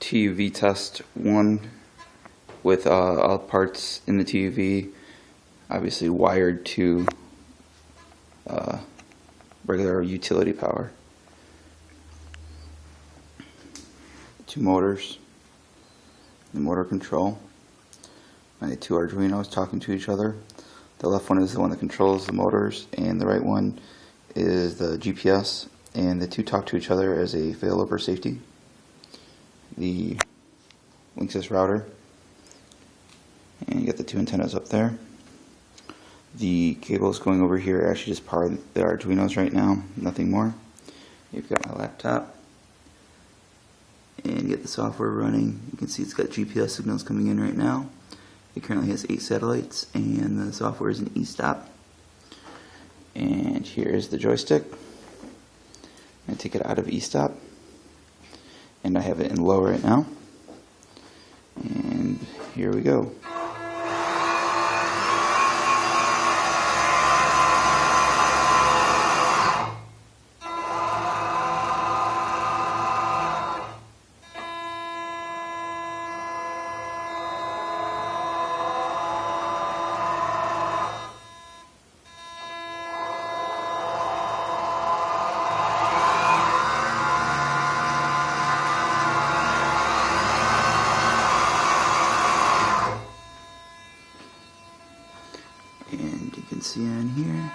TUV test 1 with all parts in the TUV obviously wired to regular utility power. 2 motors, the motor control, my 2 Arduinos talking to each other. The left one is the one that controls the motors, and the right one is the GPS, and the 2 talk to each other as a failover safety. The Linksys router, and you got the 2 antennas up there. The cables going over here are actually just power the Arduinos right now, nothing more. You've got my laptop, and you get the software running. You can see it's got GPS signals coming in right now. It currently has 8 satellites, and the software is in e-stop. And here is the joystick. I take it out of e-stop, and I have it in low right now. And here we go. And you can see on here